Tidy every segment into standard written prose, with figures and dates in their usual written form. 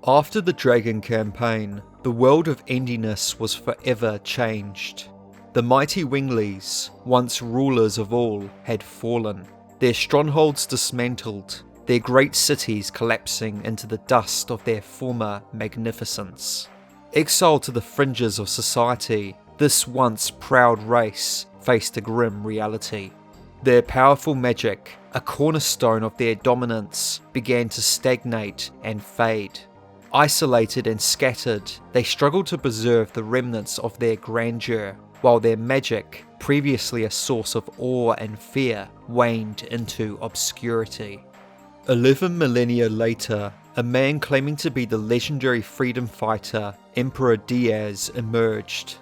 After the Dragon campaign, the world of Endiness was forever changed. The mighty Wingleys, once rulers of all, had fallen, their strongholds dismantled, their great cities collapsing into the dust of their former magnificence. Exiled to the fringes of society, this once proud race faced a grim reality. Their powerful magic, a cornerstone of their dominance, began to stagnate and fade. Isolated and scattered, they struggled to preserve the remnants of their grandeur, while their magic, previously a source of awe and fear, waned into obscurity. 11 millennia later, a man claiming to be the legendary freedom fighter Emperor Diaz emerged.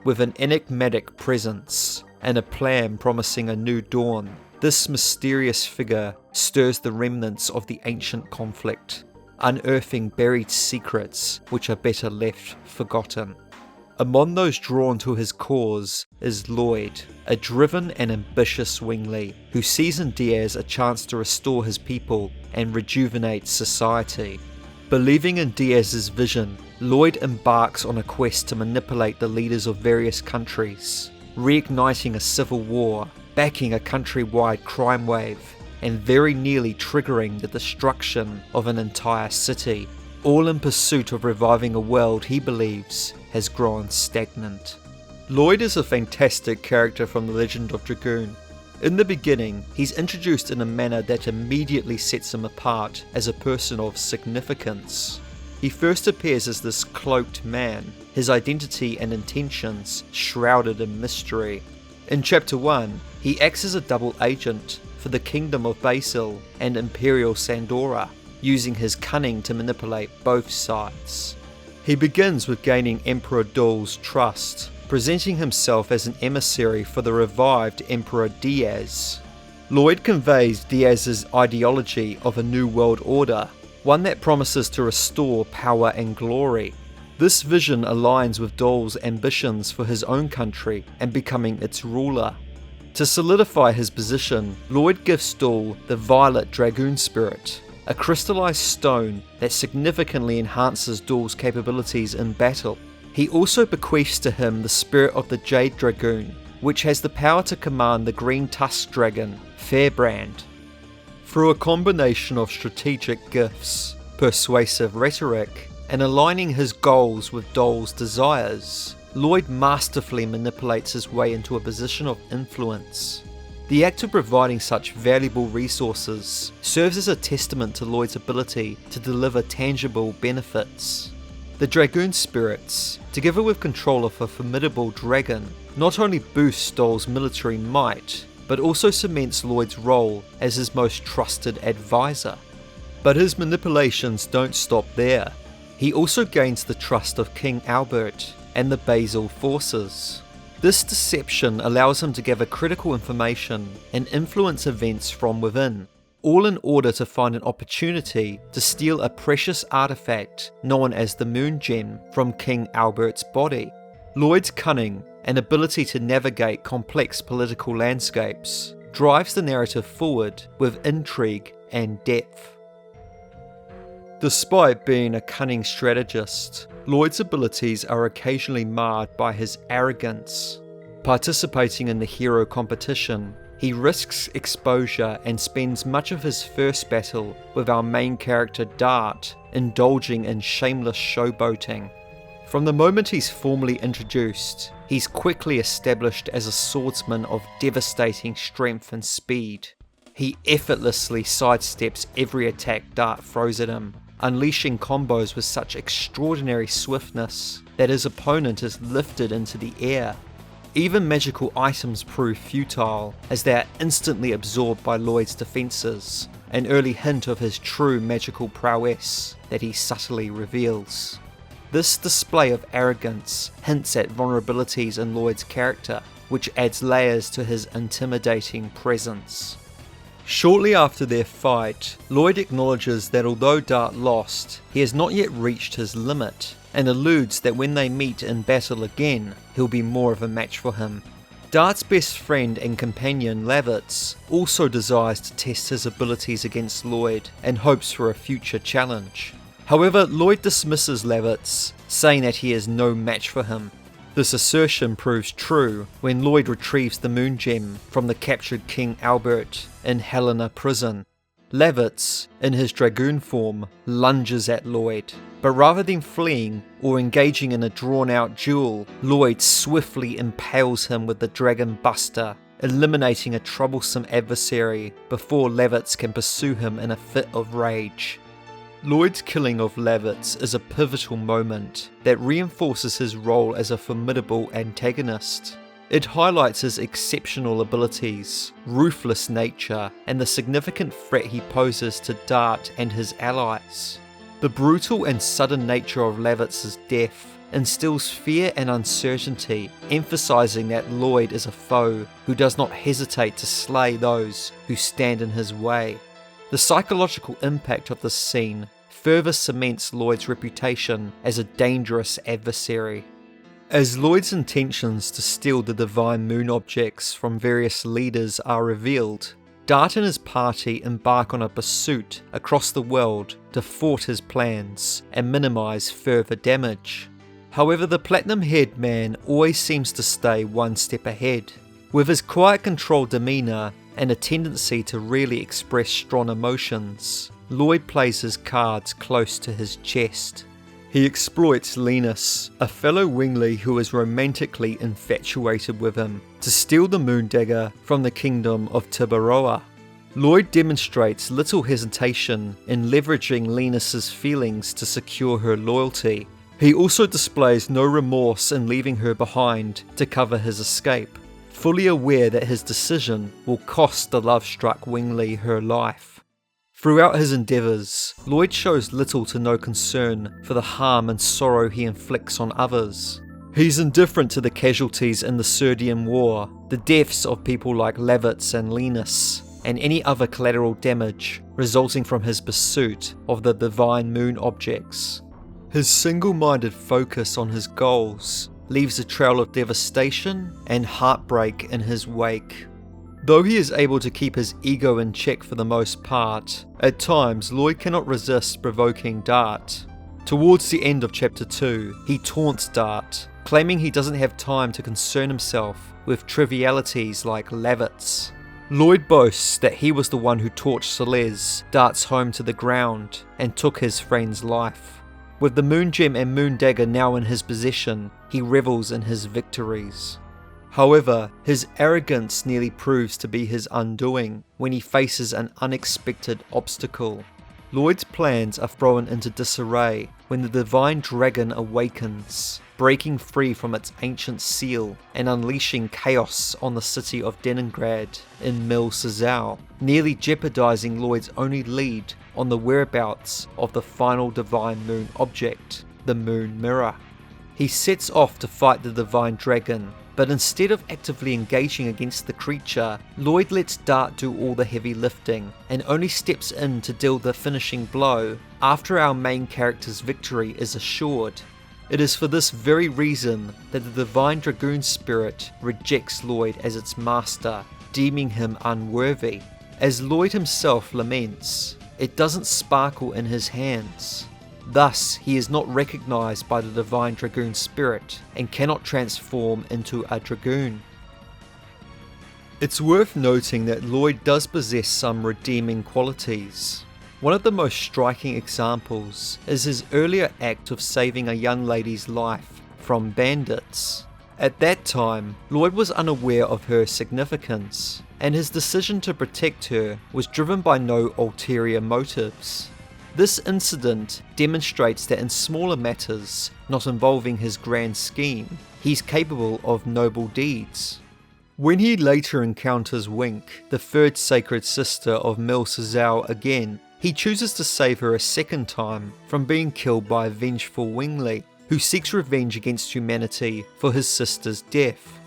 With an enigmatic presence and a plan promising a new dawn, this mysterious figure stirs the remnants of the ancient conflict, unearthing buried secrets which are better left forgotten. Among those drawn to his cause is Lloyd, a driven and ambitious Wingley who sees in Diaz a chance to restore his people and rejuvenate society. Believing in Diaz's vision, Lloyd embarks on a quest to manipulate the leaders of various countries, reigniting a civil war, backing a countrywide crime wave, and very nearly triggering the destruction of an entire city, all in pursuit of reviving a world he believes has grown stagnant. Lloyd is a fantastic character from the Legend of Dragoon. In the beginning, he's introduced in a manner that immediately sets him apart as a person of significance. He first appears as this cloaked man, his identity and intentions shrouded in mystery. In Chapter 1, he acts as a double agent for the Kingdom of Basil and Imperial Sandora, using his cunning to manipulate both sides. He begins with gaining Emperor Dul's trust, presenting himself as an emissary for the revived Emperor Diaz. Lloyd conveys Diaz's ideology of a new world order, one that promises to restore power and glory. This vision aligns with Dul's ambitions for his own country and becoming its ruler. To solidify his position, Lloyd gives Dul the Violet Dragoon Spirit, a crystallized stone that significantly enhances Dul's capabilities in battle. He also bequeaths to him the spirit of the Jade Dragoon, which has the power to command the green tusk dragon, Fairbrand. Through a combination of strategic gifts, persuasive rhetoric, and aligning his goals with Dul's desires, Lloyd masterfully manipulates his way into a position of influence. The act of providing such valuable resources serves as a testament to Lloyd's ability to deliver tangible benefits. The Dragoon Spirits, together with control of a formidable dragon, not only boosts Dul's military might, but also cements Lloyd's role as his most trusted advisor. But his manipulations don't stop there. He also gains the trust of King Albert and the Basil forces. This deception allows him to gather critical information and influence events from within, all in order to find an opportunity to steal a precious artifact known as the Moon Gem from King Albert's body. Lloyd's cunning and ability to navigate complex political landscapes drives the narrative forward with intrigue and depth. Despite being a cunning strategist, Lloyd's abilities are occasionally marred by his arrogance. Participating in the hero competition, he risks exposure and spends much of his first battle with our main character Dart, indulging in shameless showboating. From the moment he's formally introduced, he's quickly established as a swordsman of devastating strength and speed. He effortlessly sidesteps every attack Dart throws at him, unleashing combos with such extraordinary swiftness that his opponent is lifted into the air. Even magical items prove futile, as they are instantly absorbed by Lloyd's defences, an early hint of his true magical prowess that he subtly reveals. This display of arrogance hints at vulnerabilities in Lloyd's character, which adds layers to his intimidating presence. Shortly after their fight, Lloyd acknowledges that although Dart lost, he has not yet reached his limit, and alludes that when they meet in battle again, he'll be more of a match for him. Dart's best friend and companion Lavitz also desires to test his abilities against Lloyd and hopes for a future challenge. However, Lloyd dismisses Lavitz, saying that he is no match for him. This assertion proves true when Lloyd retrieves the moon gem from the captured King Albert in Helena prison. Lavitz, in his dragoon form, lunges at Lloyd, but rather than fleeing or engaging in a drawn-out duel, Lloyd swiftly impales him with the Dragon Buster, eliminating a troublesome adversary before Lavitz can pursue him in a fit of rage. Lloyd's killing of Lavitz is a pivotal moment that reinforces his role as a formidable antagonist. It highlights his exceptional abilities, ruthless nature, and the significant threat he poses to Dart and his allies. The brutal and sudden nature of Lavitz's death instills fear and uncertainty, emphasizing that Lloyd is a foe who does not hesitate to slay those who stand in his way. The psychological impact of this scene further cements Lloyd's reputation as a dangerous adversary. As Lloyd's intentions to steal the divine moon objects from various leaders are revealed, Dart and his party embark on a pursuit across the world to thwart his plans and minimize further damage. However, the platinum-haired man always seems to stay one step ahead. With his quiet, controlled demeanour and a tendency to rarely express strong emotions, Lloyd plays his cards close to his chest. He exploits Linus, a fellow Wingley who is romantically infatuated with him, to steal the moon dagger from the kingdom of Tibaroa. Lloyd demonstrates little hesitation in leveraging Linus's feelings to secure her loyalty. He also displays no remorse in leaving her behind to cover his escape, fully aware that his decision will cost the love-struck Wingley her life. Throughout his endeavours, Lloyd shows little to no concern for the harm and sorrow he inflicts on others. He's indifferent to the casualties in the Serdian War, the deaths of people like Lavitz and Linus, and any other collateral damage resulting from his pursuit of the divine moon objects. His single-minded focus on his goals leaves a trail of devastation and heartbreak in his wake. Though he is able to keep his ego in check for the most part, at times Lloyd cannot resist provoking Dart. Towards the end of chapter 2, he taunts Dart, claiming he doesn't have time to concern himself with trivialities like Lavitz. Lloyd boasts that he was the one who torched Celeste, Dart's home, to the ground and took his friend's life. With the moon gem and moon dagger now in his possession, he revels in his victories. However, his arrogance nearly proves to be his undoing when he faces an unexpected obstacle. Lloyd's plans are thrown into disarray when the divine dragon awakens, breaking free from its ancient seal and unleashing chaos on the city of Leningrad in Mil Sizal, nearly jeopardizing Lloyd's only lead on the whereabouts of the final divine moon object, the moon mirror. He sets off to fight the divine dragon, but instead of actively engaging against the creature, Lloyd lets Dart do all the heavy lifting and only steps in to deal the finishing blow after our main character's victory is assured. It is for this very reason that the divine dragoon spirit rejects Lloyd as its master, deeming him unworthy. As Lloyd himself laments, it doesn't sparkle in his hands. Thus, he is not recognised by the divine dragoon spirit and cannot transform into a dragoon. It's worth noting that Lloyd does possess some redeeming qualities. One of the most striking examples is his earlier act of saving a young lady's life from bandits. At that time, Lloyd was unaware of her significance, and his decision to protect her was driven by no ulterior motives. This incident demonstrates that in smaller matters, not involving his grand scheme, he's capable of noble deeds. When he later encounters Wink, the third sacred sister of Mil Sizal again, he chooses to save her a second time from being killed by a vengeful Wingley, who seeks revenge against humanity for his sister's death.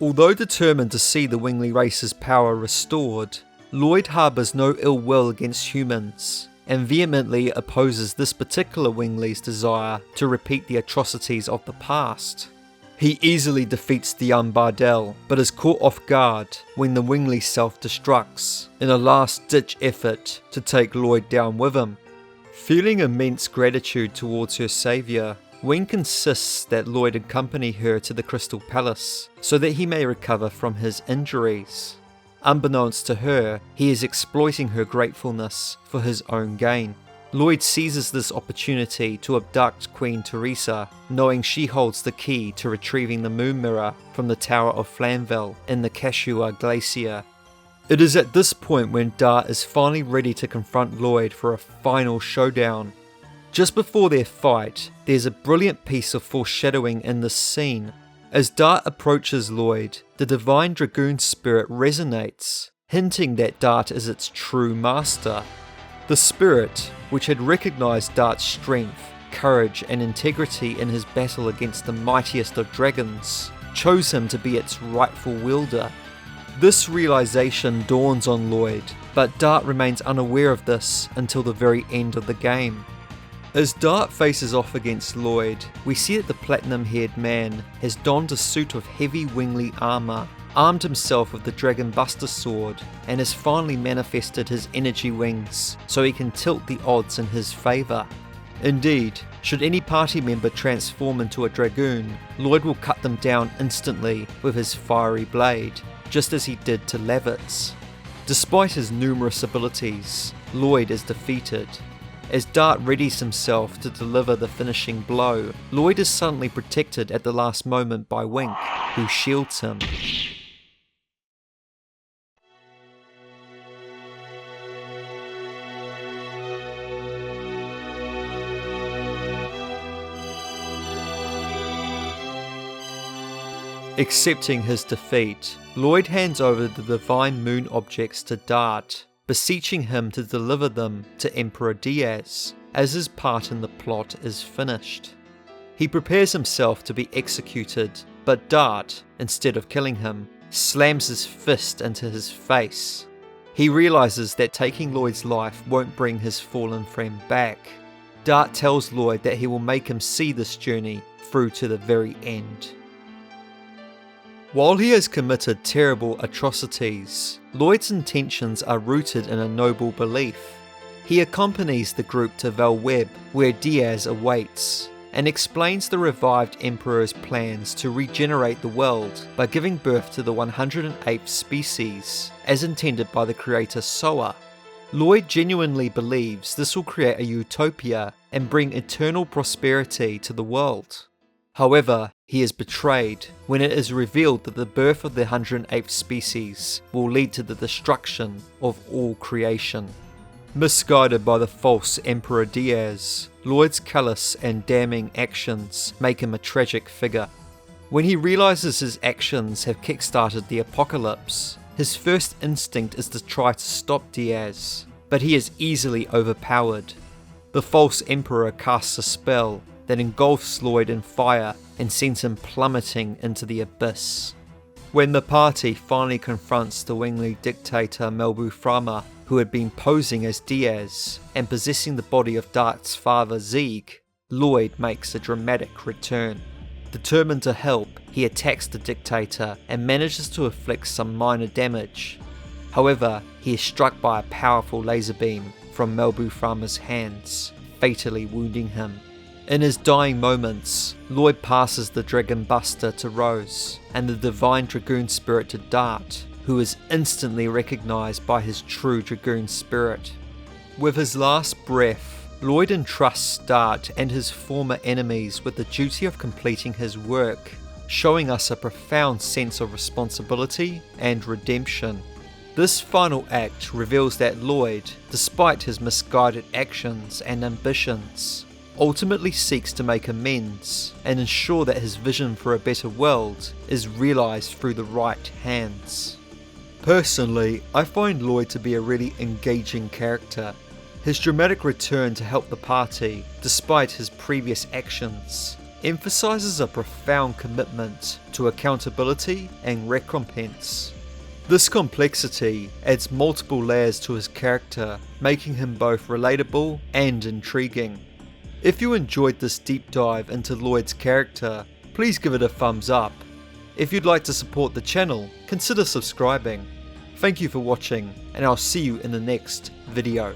Although determined to see the Wingley race's power restored, Lloyd harbours no ill will against humans, and vehemently opposes this particular Wingley's desire to repeat the atrocities of the past. He easily defeats the young Bardell, but is caught off guard when the Wingley self-destructs in a last-ditch effort to take Lloyd down with him. Feeling immense gratitude towards her saviour, Wing insists that Lloyd accompany her to the Crystal Palace so that he may recover from his injuries. Unbeknownst to her, he is exploiting her gratefulness for his own gain. Lloyd seizes this opportunity to abduct Queen Teresa, knowing she holds the key to retrieving the moon mirror from the Tower of Flamvell in the Kashua Glacier. It is at this point when Dart is finally ready to confront Lloyd for a final showdown. Just before their fight, there's a brilliant piece of foreshadowing in this scene. As Dart approaches Lloyd, the Divine Dragoon spirit resonates, hinting that Dart is its true master. The spirit, which had recognised Dart's strength, courage and integrity in his battle against the mightiest of dragons, chose him to be its rightful wielder. This realisation dawns on Lloyd, but Dart remains unaware of this until the very end of the game. As Dart faces off against Lloyd, we see that the platinum-haired man has donned a suit of heavy Wingley armour, armed himself with the Dragon Buster sword, and has finally manifested his energy wings so he can tilt the odds in his favour. Indeed, should any party member transform into a dragoon, Lloyd will cut them down instantly with his fiery blade, just as he did to Lavitz. Despite his numerous abilities, Lloyd is defeated. As Dart readies himself to deliver the finishing blow, Lloyd is suddenly protected at the last moment by Wink, who shields him. Accepting his defeat, Lloyd hands over the divine moon objects to Dart, beseeching him to deliver them to Emperor Diaz, as his part in the plot is finished. He prepares himself to be executed, but Dart, instead of killing him, slams his fist into his face. He realises that taking Lloyd's life won't bring his fallen friend back. Dart tells Lloyd that he will make him see this journey through to the very end. While he has committed terrible atrocities, Lloyd's intentions are rooted in a noble belief. He accompanies the group to Val Web, where Diaz awaits, and explains the revived Emperor's plans to regenerate the world by giving birth to the 108th species, as intended by the creator Soa. Lloyd genuinely believes this will create a utopia and bring eternal prosperity to the world. However, he is betrayed when it is revealed that the birth of the 108th species will lead to the destruction of all creation. Misguided by the false Emperor Diaz, Lloyd's callous and damning actions make him a tragic figure. When he realises his actions have kickstarted the apocalypse, his first instinct is to try to stop Diaz, but he is easily overpowered. The false Emperor casts a spell that engulfs Lloyd in fire and sends him plummeting into the abyss. When the party finally confronts the Wingley dictator Melbuframa, who had been posing as Diaz and possessing the body of Dart's father Zeeg, Lloyd makes a dramatic return. Determined to help, he attacks the dictator and manages to inflict some minor damage. However, he is struck by a powerful laser beam from Melbuframa's hands, fatally wounding him. In his dying moments, Lloyd passes the Dragon Buster to Rose and the Divine Dragoon Spirit to Dart, who is instantly recognised by his true Dragoon spirit. With his last breath, Lloyd entrusts Dart and his former enemies with the duty of completing his work, showing us a profound sense of responsibility and redemption. This final act reveals that Lloyd, despite his misguided actions and ambitions, ultimately seeks to make amends and ensure that his vision for a better world is realised through the right hands. Personally, I find Lloyd to be a really engaging character. His dramatic return to help the party, despite his previous actions, emphasises a profound commitment to accountability and recompense. This complexity adds multiple layers to his character, making him both relatable and intriguing. If you enjoyed this deep dive into Lloyd's character, please give it a thumbs up. If you'd like to support the channel, consider subscribing. Thank you for watching, and I'll see you in the next video.